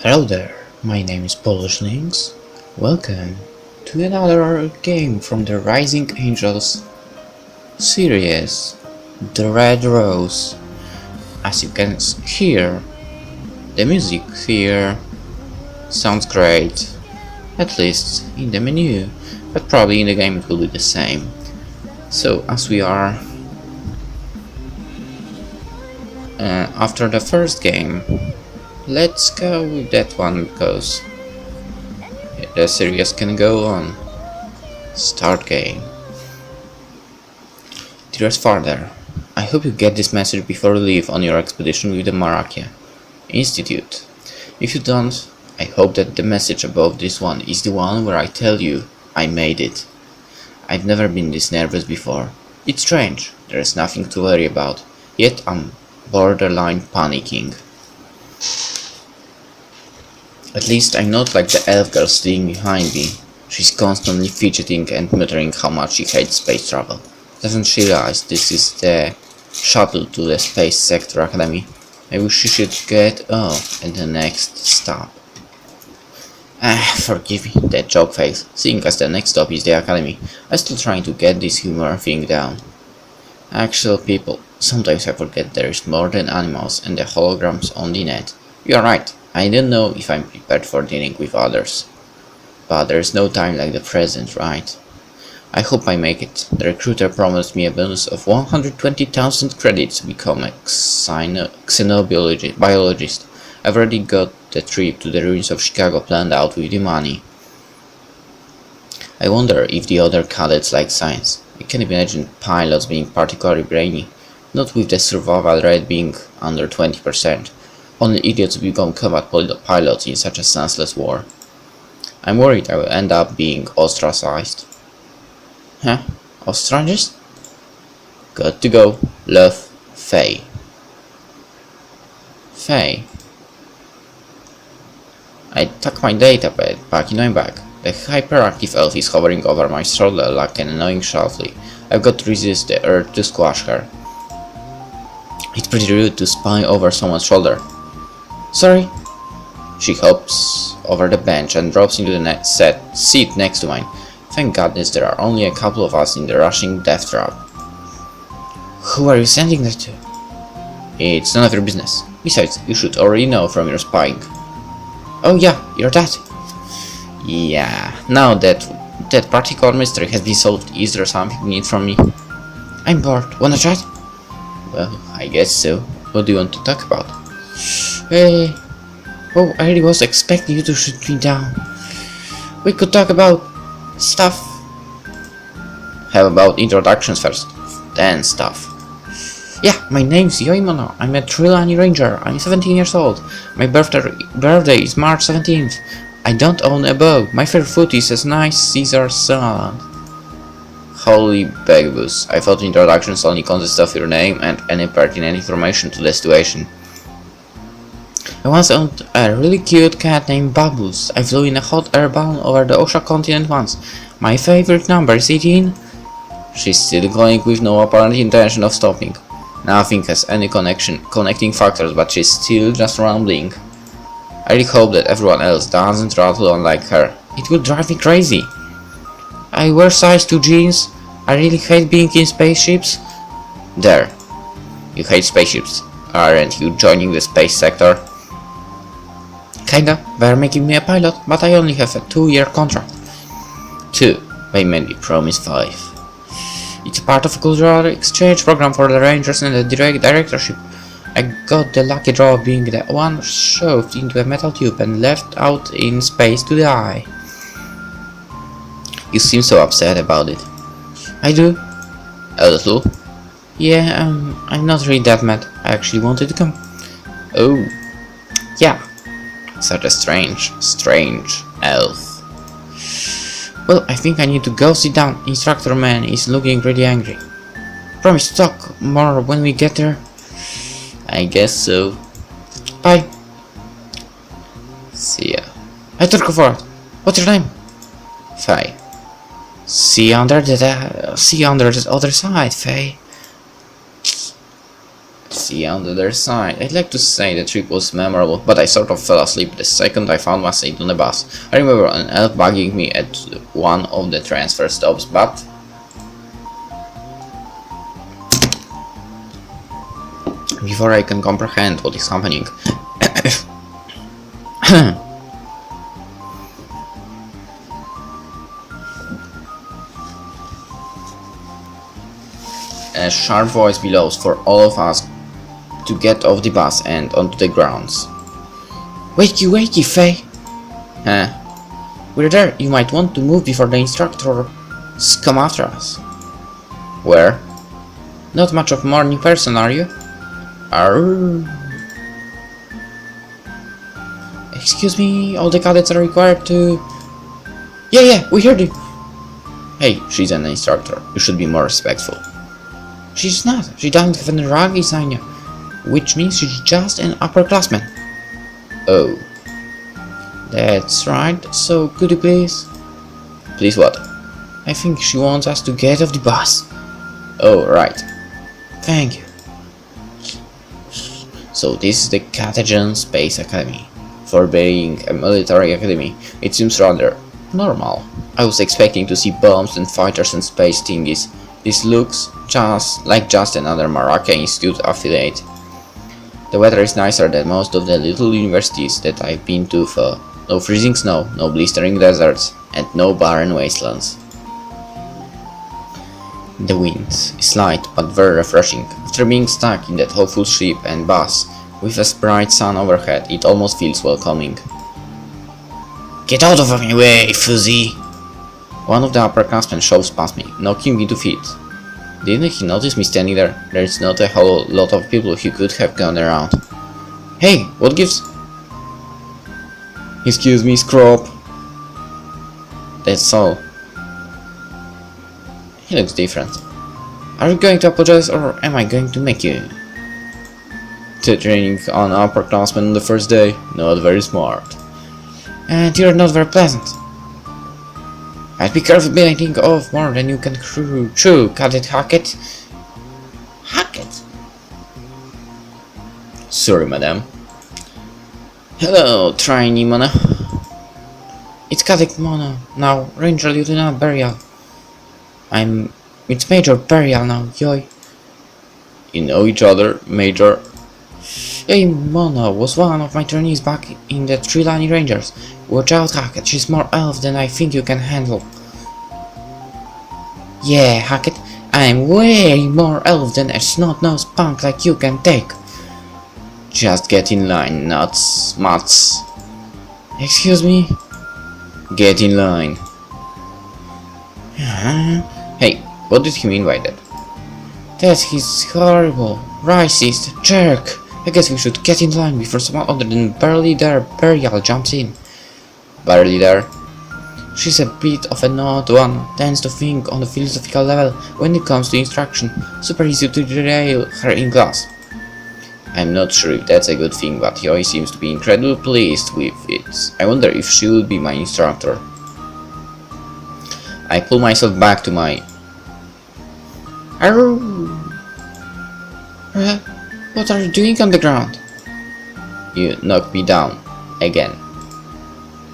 Hello there, my name is PolishLynx. Welcome to another game from the Rising Angels series, The Red Rose. As you can hear, the music here sounds great, at least in the menu, but probably in the game it will be the same. So as we are after the first game, let's go with that one because the series can go on. Start game. Dearest Father, I hope you get this message before you leave on your expedition with the Marakia Institute. If you don't, I hope that the message above this one is the one where I tell you I made it. I've never been this nervous before. It's strange, there is nothing to worry about, yet I'm borderline panicking. At least I'm not like the elf girl sitting behind me. She's constantly fidgeting and muttering how much she hates space travel. Doesn't she realize this is the shuttle to the Space Sector Academy? Maybe she should get off at the next stop. Forgive me, that joke fails, seeing as the next stop is the Academy. I'm still trying to get this humor thing down. Actual people, sometimes I forget there is more than animals and the holograms on the net. You're right, I don't know if I'm prepared for dealing with others. But there's no time like the present, right? I hope I make it. The recruiter promised me a bonus of 120,000 credits to become a xenobiologist. I've already got the trip to the ruins of Chicago planned out with the money. I wonder if the other cadets like science. I can imagine pilots being particularly brainy, not with the survival rate being under 20%. Only idiots become combat pilots in such a senseless war. I'm worried I will end up being ostracized. Huh? Ostracized? Got to go. Love, Faye. Faye. I tuck my datapad back in my bag. The hyperactive elf is hovering over my shoulder like an annoying shuffly. I've got to resist the urge to squash her. It's pretty rude to spy over someone's shoulder. Sorry. She hops over the bench and drops into the seat next to mine. Thank goodness there are only a couple of us in the rushing death trap. Who are you sending that to? It's none of your business. Besides, you should already know from your spying. Oh yeah, you're that. Yeah, now that particular mystery has been solved, is there something you need from me? I'm bored. Wanna chat? Well, I guess so. What do you want to talk about? Hey. Oh, I really was expecting you to shoot me down. We could talk about stuff. How about introductions first? Then stuff. Yeah, my name's Yoimono. I'm a Trilani Ranger. I'm 17 years old. My birthday is March 17th. I don't own a bow. My favorite food is a nice Caesar salad. Holy bugaboos. I thought introductions only consist of your name and any pertinent information to the situation. I once owned a really cute cat named Babus. I flew in a hot air balloon over the ocean continent once. My favorite number is 18. She's still going with no apparent intention of stopping. Nothing has any connecting factors, but she's still just rambling. I really hope that everyone else doesn't rattle on like her. It would drive me crazy. I wear size 2 jeans. I really hate being in spaceships. There. You hate spaceships. Aren't you joining the space sector? Kinda. They're making me a pilot, but I only have a 2-year contract. 2. They made me promise 5. It's part of a cultural exchange program for the Rangers and the directorship. I got the lucky draw of being the one shoved into a metal tube and left out in space to die. You seem so upset about it. I do. A little? Yeah, I'm not really that mad. I actually wanted to come. Oh. Yeah. Such a strange elf. Well, I think I need to go sit down. Instructor man is looking pretty angry. Promise to talk more when we get there. I guess so. Bye. See ya. I took for it. What's your name? Faye. See you on the other side, Faye. see you on the other side. I'd like to say the trip was memorable, but I sort of fell asleep the second I found my seat on the bus. I remember an elf bugging me at one of the transfer stops, but before I can comprehend what is happening, a sharp voice bellows for all of us to get off the bus and onto the grounds. Wakey, wakey, Faye! We're there. You might want to move before the instructor come after us. Where? Not much of a morning person, are you? Excuse me, all the cadets are required to... Yeah, we heard you! Hey, she's an instructor. You should be more respectful. She's not. She doesn't have any rank insignia, which means she's just an upperclassman. Oh. That's right. So, could you please... Please what? I think she wants us to get off the bus. Oh, right. Thank you. So this is the Katajion Space Academy. For being a military academy, it seems rather normal. I was expecting to see bombs and fighters and space thingies. This looks just another Maracay Institute affiliate. The weather is nicer than most of the little universities that I've been to for. No freezing snow, no blistering deserts, and no barren wastelands. The wind is light but very refreshing. After being stuck in that hopeful ship and bus, with a bright sun overhead, it almost feels welcoming. Get out of my way, Fuzzy! One of the upperclassmen shoves past me, knocking me 2 feet. Didn't he notice me standing there? There's not a whole lot of people who could have gone around. Hey, what gives... Excuse me, Scrop. That's all. He looks different. Are you going to apologize or am I going to make you? Training on upperclassmen on the first day? Not very smart. And you're not very pleasant. I'd be careful biting off more than you can chew, Cadet Hackett. Hackett? Sorry, madam. Hello, Trainee Mono. It's Cadet Mono. Now, Ranger Lieutenant Burial. It's Major Burial now, yoy. You know each other, Major? Hey, Mono was one of my trainees back in the Trilani Rangers. Watch out, Hackett, she's more elf than I think you can handle. Yeah, Hackett, I'm way more elf than a snot-nosed punk like you can take. Just get in line, nuts, mutts. Excuse me? Get in line. Hey, what did he mean by that? That he's horrible, racist, jerk. I guess we should get in line before someone other than Barely There Burial jumps in. Barely There? She's a bit of an odd one, tends to think on the philosophical level when it comes to instruction, super easy to derail her in class. I'm not sure if that's a good thing, but Yoi seems to be incredibly pleased with it. I wonder if she will be my instructor. I pull myself back to my... What are you doing on the ground? You knocked me down. Again.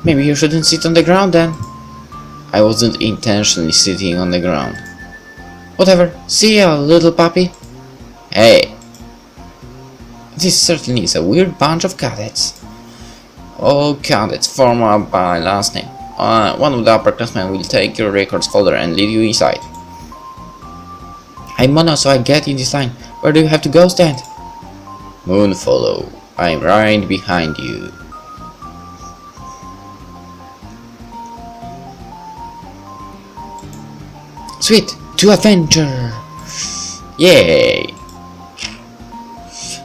Maybe you shouldn't sit on the ground then. I wasn't intentionally sitting on the ground. Whatever. See ya, little puppy. Hey. This certainly is a weird bunch of cadets. All cadets form up by last name. One of the upperclassmen will take your records folder and lead you inside. I'm Mono, so I get in this line. Where do you have to go, stand? Moonfallow, I'm right behind you. Sweet, to adventure! Yay!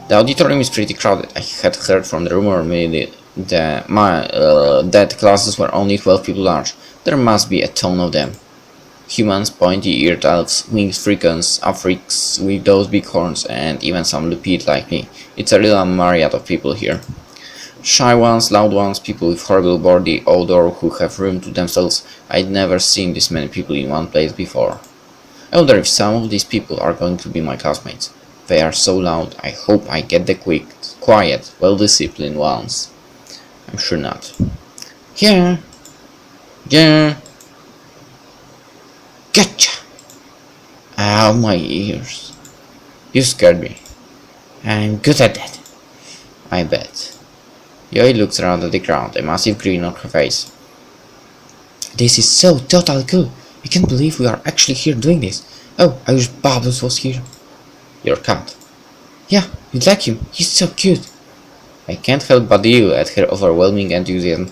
The auditorium is pretty crowded. I had heard from the rumor that classes were only 12 people large. There must be a ton of them. Humans, pointy-eared elves, winged freakons, africs with those big horns, and even some lupite like me. It's a real myriad of people here. Shy ones, loud ones, people with horrible body odor who have room to themselves. I'd never seen this many people in one place before. I wonder if some of these people are going to be my classmates. They are so loud, I hope I get the quiet, well-disciplined ones. I'm sure not. Yeah. Yeah. Gotcha! Ow, my ears. You scared me. I'm good at that. I bet. Yoi looks around at the ground, a massive grin on her face. This is so totally cool. I can't believe we are actually here doing this. Oh, I wish Bubbles was here. Your cat. Yeah, you'd like him. He's so cute. I can't help but deal at her overwhelming enthusiasm.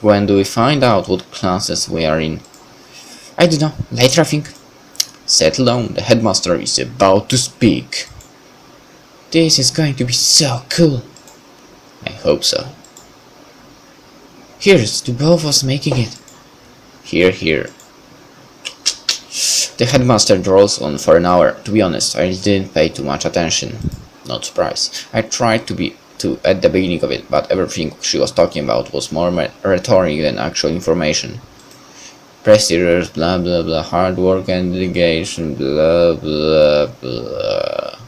When do we find out what classes we are in? I don't know. Later, I think. Settle down. The headmaster is about to speak. This is going to be so cool. I hope so. Here's to both of us making it. Here, here. The headmaster draws on for an hour. To be honest, I didn't pay too much attention. Not surprised. I tried to at the beginning of it, but everything she was talking about was more rhetoric than actual information. Prestigious, blah blah blah, hard work and dedication, blah blah blah.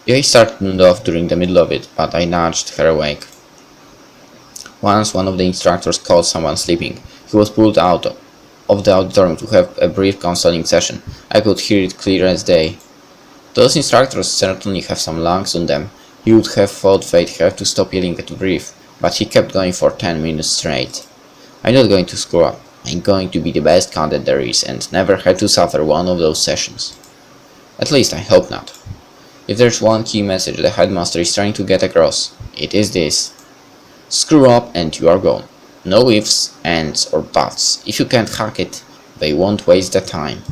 I started off during the middle of it, but I nudged her awake. Once one of the instructors caught someone sleeping. He was pulled out of the auditorium to have a brief counseling session. I could hear it clear as day. Those instructors certainly have some lungs on them. You would have thought they'd have to stop yelling to breathe, but he kept going for 10 minutes straight. I'm not going to screw up. I'm going to be the best cadet there is and never have to suffer one of those sessions. At least I hope not. If there's one key message the headmaster is trying to get across, it is this. Screw up and you are gone. No ifs, ands or buts. If you can't hack it, they won't waste the time.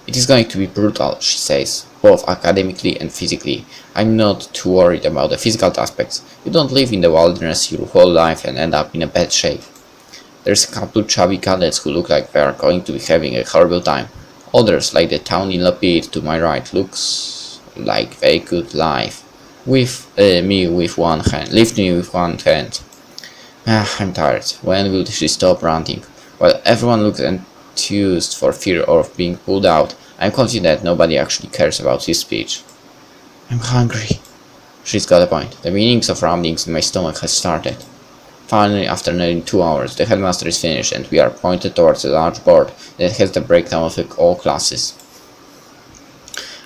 It is going to be brutal, she says, both academically and physically. I'm not too worried about the physical aspects. You don't live in the wilderness your whole life and end up in a bad shape. There's a couple chubby cadets who look like they are going to be having a horrible time. Others, like the tawny Lapid to my right, looks like they could live with me with one hand. Lift me with one hand. I'm tired. When will she stop ranting? While everyone looks enthused for fear of being pulled out, I'm confident that nobody actually cares about his speech. I'm hungry. She's got a point. The meanings of rumblings in my stomach has started. Finally, after nearly 2 hours, the headmaster is finished and we are pointed towards a large board that has the breakdown of all classes.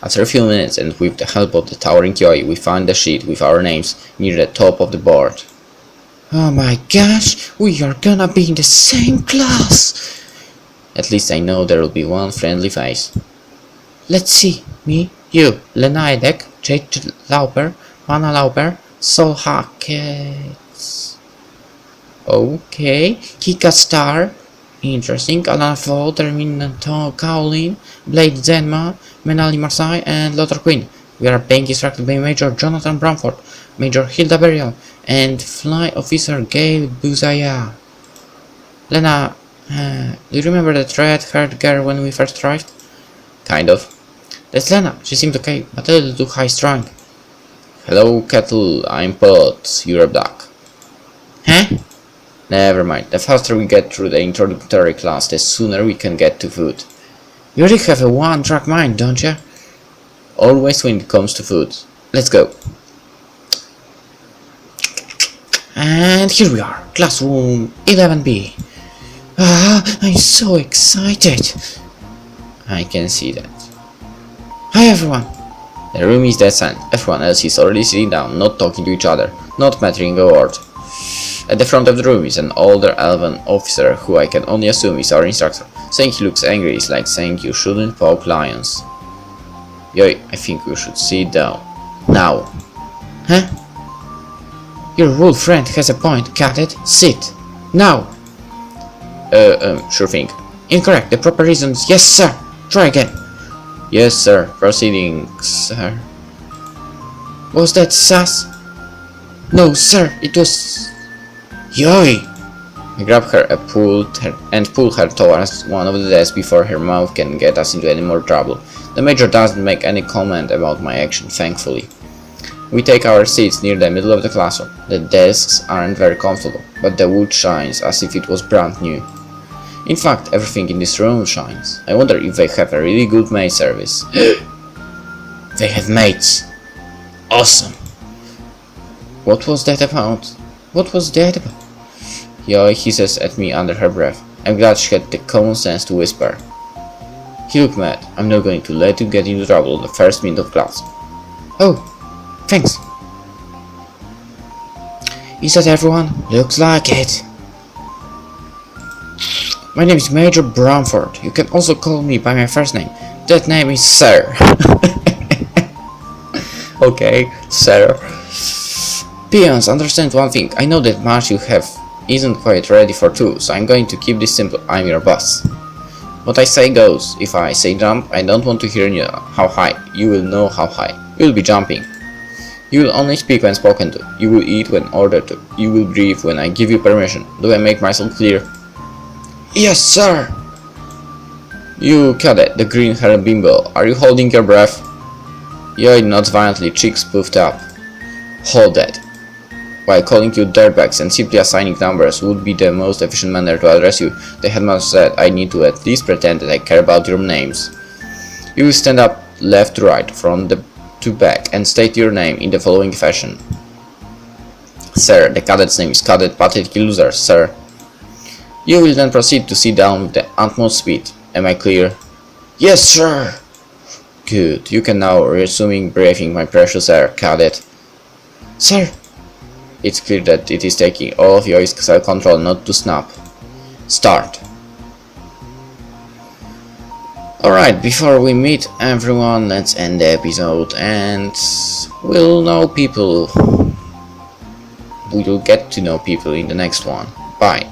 After a few minutes and with the help of the towering Yoi, we find the sheet with our names near the top of the board. Oh my gosh, we are gonna be in the same class! At least I know there will be one friendly face. Let's see, me, you, Lena Edek, Jade Lauper, Mana Lauper, Sol Hackets. Okay, Kika Star, interesting, Alana Fall, Terminator Kaolin, Blade Zenma, Menali Marseille, and Lothar Queen. We are being instructed by Major Jonathan Bramford, Major Hilda Burial, and Fly Officer Gail Buzaya. Lena, do you remember that red-haired girl when we first arrived? Kind of. That's Lena. She seemed okay, but a little too high-strung. Hello, Kettle. I'm Pot. You're a duck. Huh? Never mind. The faster we get through the introductory class, the sooner we can get to food. You really have a one-track mind, don't you? Always when it comes to food. Let's go. And here we are, classroom 11B. I'm so excited. I can see that. Hi everyone. The room is dead silent. Everyone else is already sitting down, not talking to each other, not muttering a word. At the front of the room is an older elven officer who I can only assume is our instructor. Saying he looks angry is like saying you shouldn't poke lions. Yoi, I think we should sit down. Now. Huh? Your rude friend has a point, cadet. Sit. Now. Sure thing. Incorrect. The proper reason is yes, sir. Try again. Yes, sir. Proceeding, sir. Was that sus? No, sir. It was... Yoi! I grab her and pull her towards one of the desks before her mouth can get us into any more trouble. The major doesn't make any comment about my action, thankfully. We take our seats near the middle of the classroom. The desks aren't very comfortable, but the wood shines as if it was brand new. In fact, everything in this room shines. I wonder if they have a really good maid service. They have maids. Awesome. What was that about? What was that about? Yoi hisses at me under her breath. I'm glad she had the common sense to whisper. You look mad. I'm not going to let you get into trouble the first minute of class. Oh, thanks. Is that everyone? Looks like it. My name is Major Bramford. You can also call me by my first name. That name is Sir. Okay, Sir. Peons, understand one thing. I know that much you have isn't quite ready for two, so I'm going to keep this simple. I'm your boss. What I say goes. If I say jump, I don't want to hear you how high. You will know how high. You will be jumping. You will only speak when spoken to. You will eat when ordered to. You will breathe when I give you permission. Do I make myself clear? Yes, sir! You cadet, the green-haired bimbo. Are you holding your breath? Yoi nods violently, cheeks puffed up. Hold that. While calling you dirtbags and simply assigning numbers would be the most efficient manner to address you, the headmaster said I need to at least pretend that I care about your names. You will stand up left to right, front to back, and state your name in the following fashion. Sir, the cadet's name is Cadet Patrick Loser, sir. You will then proceed to sit down with the utmost speed. Am I clear? Yes, sir! Good. You can now resume briefing, my precious air, Cadet. Sir! It's clear that it is taking all of your self-control not to snap. Start. Alright, before we meet everyone, let's end the episode and we'll know people. We'll get to know people in the next one. Bye.